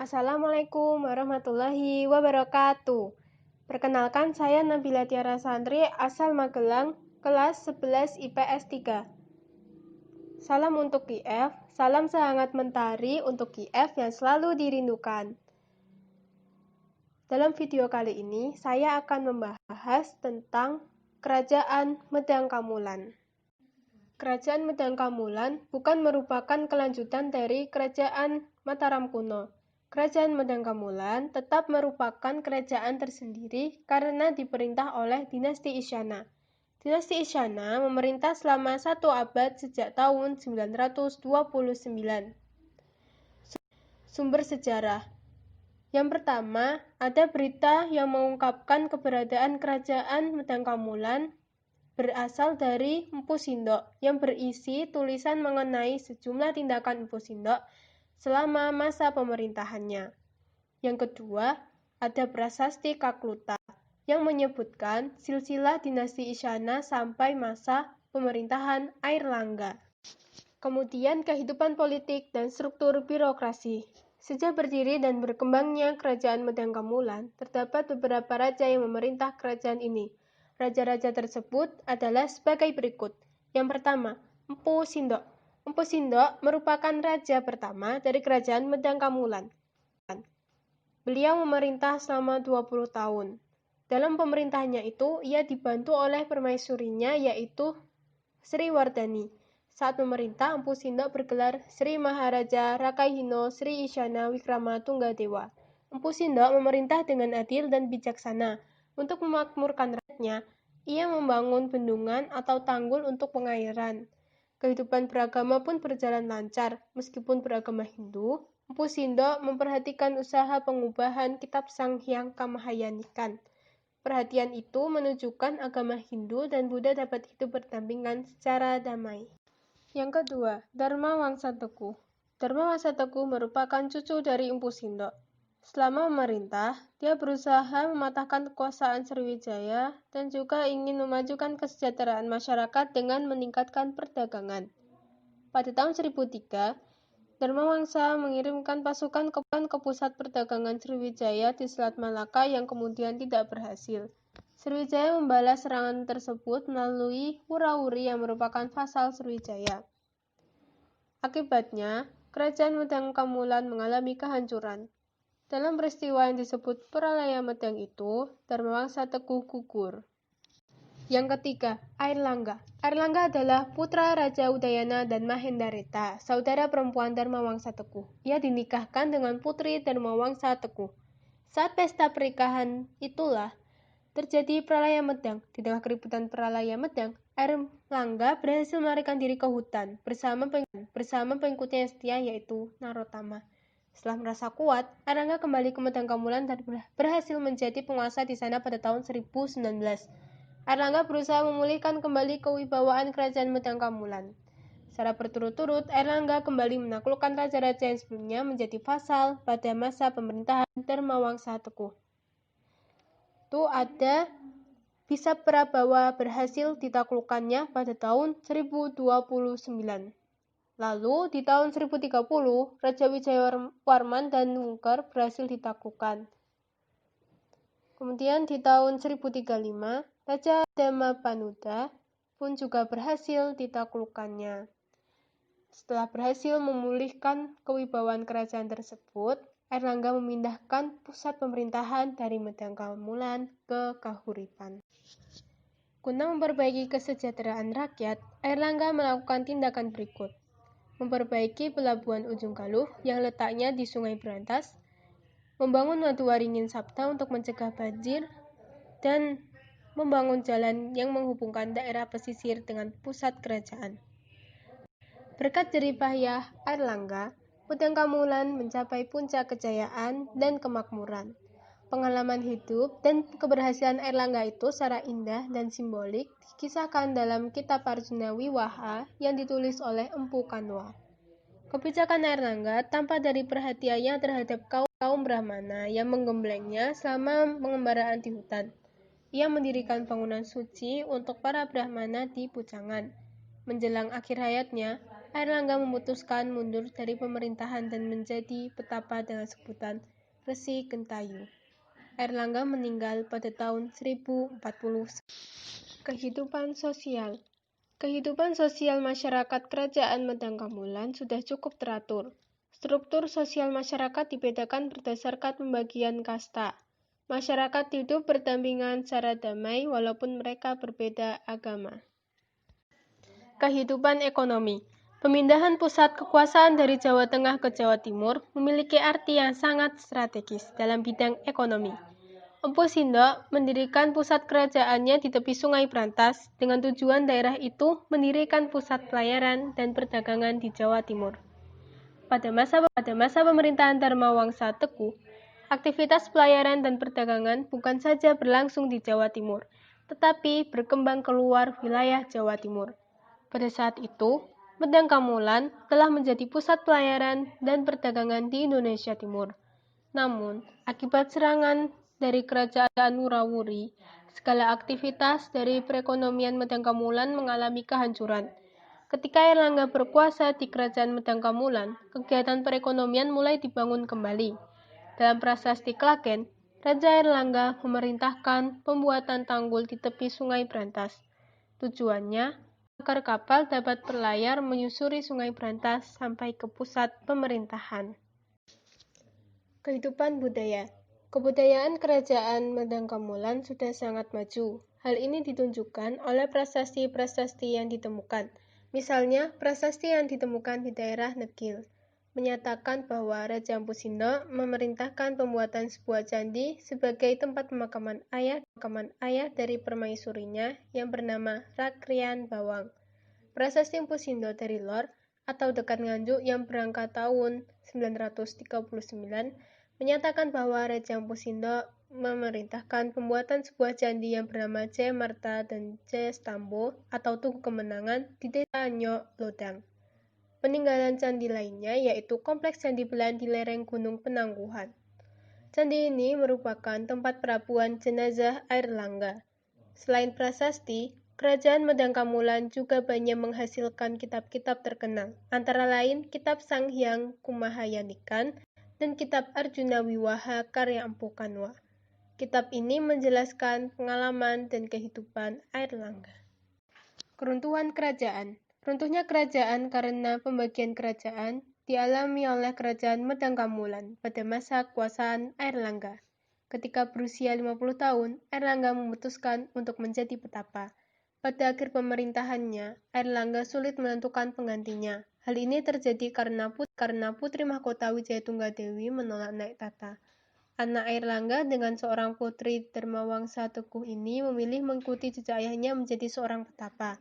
Assalamualaikum warahmatullahi wabarakatuh. Perkenalkan, saya Nabila Tiara Santri, asal Magelang, kelas 11 IPS 3. Salam untuk KIF, salam sehangat mentari untuk KIF yang selalu dirindukan. Dalam video kali ini, saya akan membahas tentang Kerajaan Medang Kamulan. Kerajaan Medang Kamulan bukan merupakan kelanjutan dari Kerajaan Mataram kuno. Kerajaan Medang Kamulan tetap merupakan kerajaan tersendiri karena diperintah oleh dinasti Isyana. Dinasti Isyana memerintah selama 1 abad sejak tahun 929. Sumber sejarah. Yang pertama, ada berita yang mengungkapkan keberadaan Kerajaan Medang Kamulan berasal dari Empu Sindok yang berisi tulisan mengenai sejumlah tindakan Empu Sindok selama masa pemerintahannya. Yang kedua, ada prasasti Kakluta yang menyebutkan silsilah dinasti Isyana sampai masa pemerintahan Airlangga. Kemudian kehidupan politik dan struktur birokrasi. Sejak berdiri dan berkembangnya Kerajaan Medang Kamulan, terdapat beberapa raja yang memerintah kerajaan ini. Raja-raja tersebut adalah sebagai berikut. Yang pertama, Empu Sindok. Empu Sindok merupakan raja pertama dari Kerajaan Medang Kamulan. Beliau memerintah selama 20 tahun. Dalam pemerintahannya itu, ia dibantu oleh permaisurinya yaitu Sri Wardani. Saat memerintah, Empu Sindok bergelar Sri Maharaja Rakahino Sri Isyana Wikrama Tunggadewa. Empu Sindok memerintah dengan adil dan bijaksana. Untuk memakmurkan rakyatnya, ia membangun bendungan atau tanggul untuk pengairan. Kehidupan beragama pun berjalan lancar. Meskipun beragama Hindu, Empu Sindok memperhatikan usaha pengubahan kitab Sang Hyang Kamahayanikan. Perhatian itu menunjukkan agama Hindu dan Buddha dapat hidup berdampingan secara damai. Yang kedua, Dharma Wangsa Teguh. Dharma Wangsa Teguh merupakan cucu dari Empu Sindok. Selama memerintah, dia berusaha mematahkan kekuasaan Sriwijaya dan juga ingin memajukan kesejahteraan masyarakat dengan meningkatkan perdagangan. Pada tahun 1003, Dharma Wangsa mengirimkan pasukan ke pusat perdagangan Sriwijaya di Selat Malaka yang kemudian tidak berhasil. Sriwijaya membalas serangan tersebut melalui Wurawuri yang merupakan vasal Sriwijaya. Akibatnya, Kerajaan Medang Kamulan mengalami kehancuran. Dalam peristiwa yang disebut Pralaya Medang itu, Dharma Wangsa Teguh gugur. Yang ketiga, Airlangga. Airlangga adalah putra Raja Udayana dan Mahendareta, saudara perempuan Dharma Wangsa Teguh. Ia dinikahkan dengan putri Dharma Wangsa Teguh. Saat pesta pernikahan itulah terjadi Pralaya Medang. Di tengah keributan Pralaya Medang, Airlangga berhasil melarikan diri ke hutan bersama pengikutnya yang setia yaitu Narotama. Setelah merasa kuat, Airlangga kembali ke Medang Kamulan dan berhasil menjadi penguasa di sana pada tahun 1019. Airlangga berusaha memulihkan kembali kewibawaan Kerajaan Medang Kamulan. Secara berturut-turut, Airlangga kembali menaklukkan raja-raja yang sebelumnya menjadi vasal pada masa pemerintahan Dharma Wangsa Teguh. Itu ada Bisa Prabawa berhasil ditaklukkannya pada tahun 1029. Lalu, di tahun 1030, Raja Wijayawarman dan Wungker berhasil ditaklukkan. Kemudian di tahun 1035, Raja Damapanuda pun juga berhasil ditaklukkannya. Setelah berhasil memulihkan kewibawaan kerajaan tersebut, Airlangga memindahkan pusat pemerintahan dari Medang Kamulan ke Kahuripan. Guna memperbaiki kesejahteraan rakyat, Airlangga melakukan tindakan berikut. Memperbaiki pelabuhan Ujung Galuh yang letaknya di Sungai Brantas, membangun Watu Waringin Sapta untuk mencegah banjir, dan membangun jalan yang menghubungkan daerah pesisir dengan pusat kerajaan. Berkat jerih payah Airlangga, Medang Kamulan mencapai puncak kejayaan dan kemakmuran. Pengalaman hidup dan keberhasilan Airlangga itu secara indah dan simbolik dikisahkan dalam kitab Arjuna Wiwaha yang ditulis oleh Empu Kanwa. Kebijakan Airlangga tampak dari perhatiannya terhadap kaum Brahmana yang menggemblengnya selama pengembaraan di hutan. Ia mendirikan bangunan suci untuk para Brahmana di Pujangan. Menjelang akhir hayatnya, Airlangga memutuskan mundur dari pemerintahan dan menjadi petapa dengan sebutan Resi Gentayu. Airlangga meninggal pada tahun 1040. Kehidupan sosial. Kehidupan sosial masyarakat Kerajaan Medangkamulan sudah cukup teratur. Struktur sosial masyarakat dibedakan berdasarkan pembagian kasta. Masyarakat hidup berdampingan secara damai walaupun mereka berbeda agama. Kehidupan ekonomi. Pemindahan pusat kekuasaan dari Jawa Tengah ke Jawa Timur memiliki arti yang sangat strategis dalam bidang ekonomi. Empu Sindok mendirikan pusat kerajaannya di tepi Sungai Brantas dengan tujuan daerah itu mendirikan pusat pelayaran dan perdagangan di Jawa Timur. Pada masa pemerintahan Dharma Wangsa Teguh, aktivitas pelayaran dan perdagangan bukan saja berlangsung di Jawa Timur, tetapi berkembang keluar wilayah Jawa Timur. Pada saat itu, Medangkamulan telah menjadi pusat pelayaran dan perdagangan di Indonesia Timur. Namun, akibat serangan dari kerajaan Wurawuri, segala aktivitas dari perekonomian Medangkamulan mengalami kehancuran. Ketika Airlangga berkuasa di kerajaan Medangkamulan, kegiatan perekonomian mulai dibangun kembali. Dalam prasasti Klaten, Raja Airlangga memerintahkan pembuatan tanggul di tepi Sungai Brantas. Tujuannya agar kapal dapat berlayar menyusuri Sungai Brantas sampai ke pusat pemerintahan. Kehidupan budaya. Kebudayaan kerajaan Medangkamulan sudah sangat maju. Hal ini ditunjukkan oleh prasasti-prasasti yang ditemukan. Misalnya, prasasti yang ditemukan di daerah Negil menyatakan bahwa Raja Empu Sindok memerintahkan pembuatan sebuah candi sebagai tempat pemakaman ayah dari permaisurinya yang bernama Rakrian Bawang. Prasasti Empu Sindok dari Lor atau dekat Nganjuk yang berangkat tahun 939 menyatakan bahwa Raja Empu Sindok memerintahkan pembuatan sebuah candi yang bernama Jaya Marta dan Jaya Stambo atau Tugu Kemenangan di desa Anyok, Lodang. Peninggalan candi lainnya yaitu Kompleks Candi Belan di lereng Gunung Penangguhan. Candi ini merupakan tempat perabuan jenazah Airlangga. Selain prasasti, Kerajaan Medangkamulan juga banyak menghasilkan kitab-kitab terkenal, antara lain Kitab Sang Hyang Kumahayanikan dan Kitab Arjuna Wiwaha karya Empu Kanwa. Kitab ini menjelaskan pengalaman dan kehidupan Airlangga. Keruntuhan kerajaan. Runtuhnya kerajaan karena pembagian kerajaan dialami oleh Kerajaan Medangkamulan pada masa kekuasaan Airlangga. Ketika berusia 50 tahun, Airlangga memutuskan untuk menjadi petapa. Pada akhir pemerintahannya, Airlangga sulit menentukan penggantinya. Hal ini terjadi karena Putri Mahkota Wijayatunggadewi menolak naik tata. Anak Airlangga dengan seorang putri Dharmawangsa Teguh ini memilih mengikuti jejak ayahnya menjadi seorang petapa.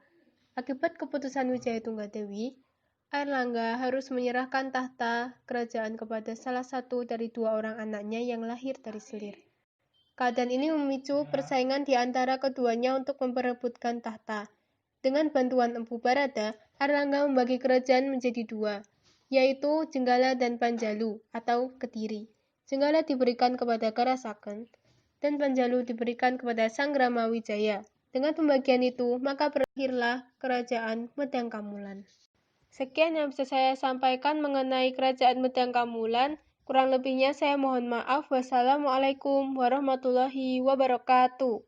Akibat keputusan Wijayatunggadewi, Airlangga harus menyerahkan tahta kerajaan kepada salah satu dari dua orang anaknya yang lahir dari selir. Keadaan ini memicu persaingan di antara keduanya untuk memperebutkan tahta. Dengan bantuan Empu Barada, Airlangga membagi kerajaan menjadi dua, yaitu Jenggala dan Panjalu atau Kediri. Jenggala diberikan kepada Karasaken, dan Panjalu diberikan kepada Sanggrama Wijaya. Dengan pembagian itu, maka berakhirlah Kerajaan Medangkamulan. Sekian yang bisa saya sampaikan mengenai Kerajaan Medangkamulan. Kurang lebihnya saya mohon maaf. Wassalamualaikum warahmatullahi wabarakatuh.